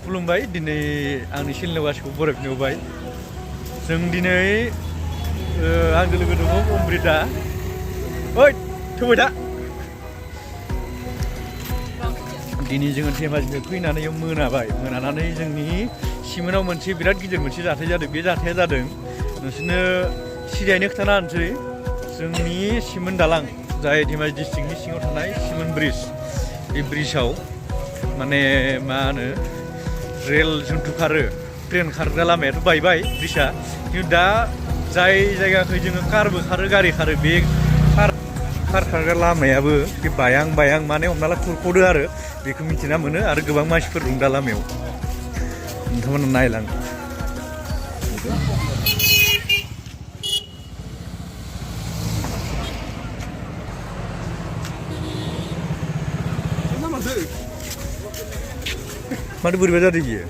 खुलुमबाय दिनै आंनि चेनेल गासिखौ बरायनो होबाय जों दिनै आंजों लोगो दङ अमृता ओइ थौबाय दा दिनै जोङो धेमाजिनिफ्राय फैनानै मोनानानै जोंनि सिमोनाव मोनसे बिराद गिदिर मोनसे जाथाय जादों बे जाथाया जादों नोंसोरनो सिरियायैनो खोन्थाना होनोसै जोंनि सिमोन दालां जाय धेमाजि डिस्ट्रिक्टनि सिङाव थानाय सिमोन ब्रिज बे ब्रिजआव माने मा होनो रेल जन्थु खारो ट्रेन खारग्रा लामायाथ' बायबाय ब्रिजआ खिन्थु दा जाय जायगाखै जोङो कारबो खारो गारि खारो बे कार खारग्रा लामायाबो बे बायां माने हमना ला खुरख'दो आरो बेखौ मिथिना मोनो आरो गोबां मानसिफोर दं दा लामायाव नोंथांमोना नायलां माथो बोरैबा जादों बियो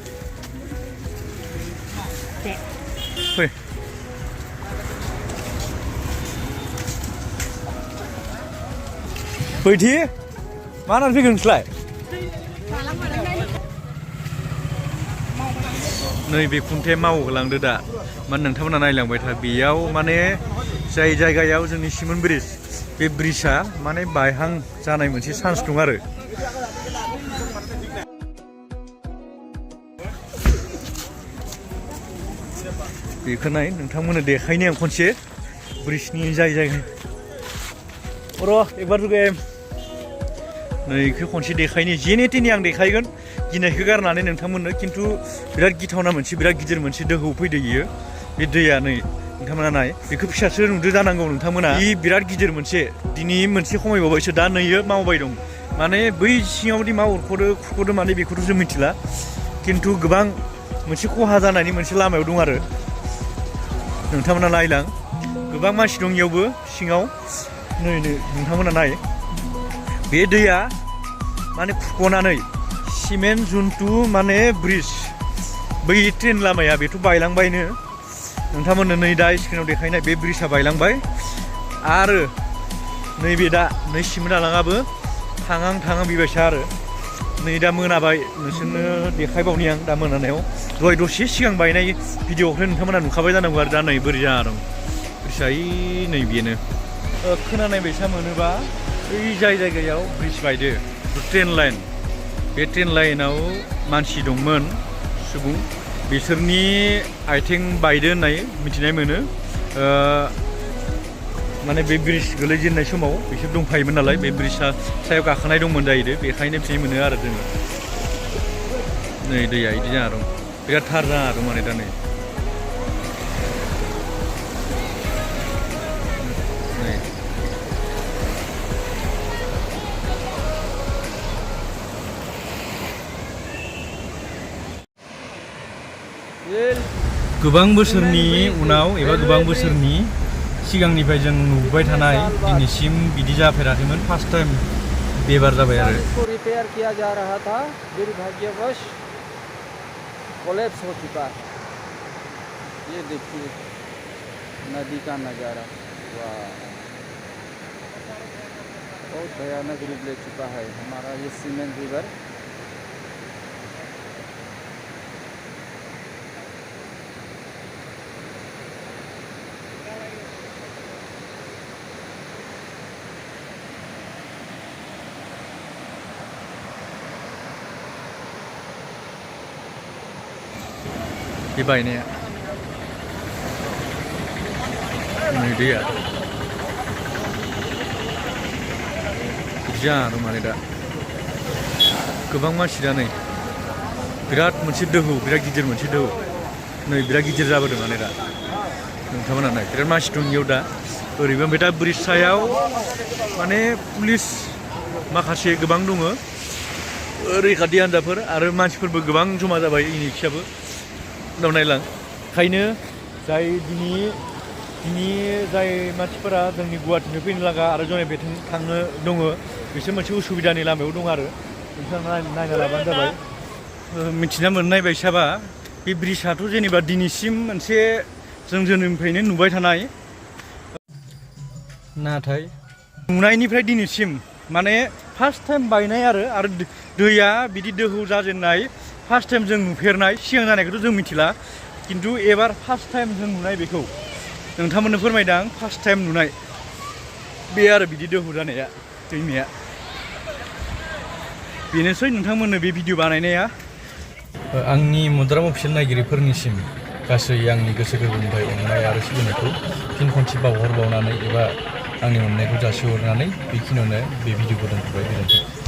फै फैथि मा होननानै फैगोन नोंसोरलाय नैबे खुन्थाया मावहोलांदो दा माने नोंथांमोना नायलांबाय था बेयाव माने जाय जायगायाव जोंनि सिमोन ब्रिज बे ब्रिजआ माने बायहां जानाय मोनसे चान्स दं आरो बेखौ नाय नोंथांमोननो देखायनो आं खनसे ब्रिजनि जाय जायगा र' एकबार जुगे नै बेखौ खनसे देखायनो जेने तेने आं देखायगोन गिनायखौ गारनानै नोंथांमोननो खिन्थु बिराद गिथावना मोनसे बिराद गिदिर मोनसे दोहौ फैदो बियो बे दैया नै नोंथांमोना नाय बेखौ फिसासो नुदो जानांगौ नोंथांमोना बे बिराद गिदिर मोनसे दिनै मोनसे खमायबावबायसो दा नैयो मावबाय दं माने बै सिङावदि मा खुरख'दो माने बेखौथ' जों मिथिला खिन्थु गोबां मोनसे खहा जानायनि मोनसे लामायाव दं आरो नोंथांमोना नायलां गोबां मानसि दं इयावबो सिङाव नै नोंथांमोना नाय बे दैया माने खुरख'नानै सिमेन्ट जुन्थु माने ब्रिज बै ट्रेन लामाया बेथ' बायलांबायनो नोंथांमोननो नै दा स्क्रिनाव देखायनाय बे ब्रिजआ बायलांबाय आरो नैबे दा नै सिमोन दालाङाबो थाङां बेबायसा आरो नै दा मोनाबाय नोंसोरनो देखायबावनि आं दा मोनानायाव दहाय दसे सिगां बायनाय भिडिअ'खौ नोंथांमोना नुखाबाय जानांगौ आरो दा नै बोरै जाना दं ब्रिजआ नै बेनो खोनानाय बायसा मोनोबा बै जाय जायगायाव ब्रिज बायदो ट्रेन लाइन बे ट्रेन लाइनाव मानसि दंमोन सुबुं बिसोरनि आथिं बायदो होननाय मिथिनाय मोनो माने बे ब्रिज गोलैजेननाय समाव बिसोर दंफायोमोन नालाय बे ब्रिजआ सायाव गाखोनाय दंमोन जाहैदों बेखायनो मिथिनाय मोनो आरो जोङो नै दैया बिदि जाना दं बिराद थार जाना दं माने दा नै गोबां बोसोरनि उनाव एबा गोबां बोसोरनि सिगांनिफ्राय जों नुबाय थानाय दिनैसिम बिदि जाफेराखैमोन फार्स्ट टाइम बेबार जाबाय आरो रिपेयर किया जा रहा था दुर्भाग्यवश कोलैप्स हो चुका है ये देखिए नदी का नज़ारा वाह बहुत भयानक रूप ले चुका है हमारा ये सीमेंट रिवर बे बायनाया नै दैया जाना दं माने दा गोबां मानसि दा नै बिराद मोनसे दोहौ बिराद गिदिर मोनसे दोहौ नै बिराद गिदिर जाबोदों माने दा नोंथांमोना नाय बिराद मानसि दं इयाव दा ओरैबो ओमफ्राय दा ब्रिज सायाव माने पुलिस माखासे गोबां दङ रैखाथि हान्जाफोर आरो मानसिफोरबो गोबां जमा जाबाय इनिखियाबो उनाव नायलां ओंखायनो जाय दिनै जाय मानसिफोरा जोंनि गुवाहाटिनिफ्राय फैनो लागा आरो जनाय बेथिं थांनो दङ बिसोर मोनसे उसुबिदानि लामायाव दं आरो नोंथाङा नायना लाबानो जाबाय मिथिना मोननाय बायसाबा बे ब्रिजआथ' जेनेबा दिनैसिम मोनसे जों जोनोमनिफ्रायनो नुबाय थानाय नाथाय नुनायनिफ्राय दिनैसिम माने फार्स्ट टाइम बायनाय आरो दैया बिदि दोहौ जाजेननाय फार्स्ट टाइम जों नुफेरनाय सिगां जानायखौथ' जों मिथिला खिन्थु एबार फार्स्ट टाइम जों नुनाय बेखौ नोंथांमोननो फोरमायदां फार्स्ट टाइम नुनाय बे आरो बिदि दोहौ जानाया दैमाया बेनोसै नोंथांमोननो बे भिडिअ बानायनाया आंनि मदाराम अफिसियेल नायगिरिफोरनिसिम गासै आंनि गोसो गोरबोनिफ्राय अननाय आरो सिबिनायखौ फिन खनसे बावहरबावनानै एबा आंनि अननायखौ जासिहरनानै बेखिनियावनो बे भिडिअखौ दोनथ'बाय गोजोन्थों।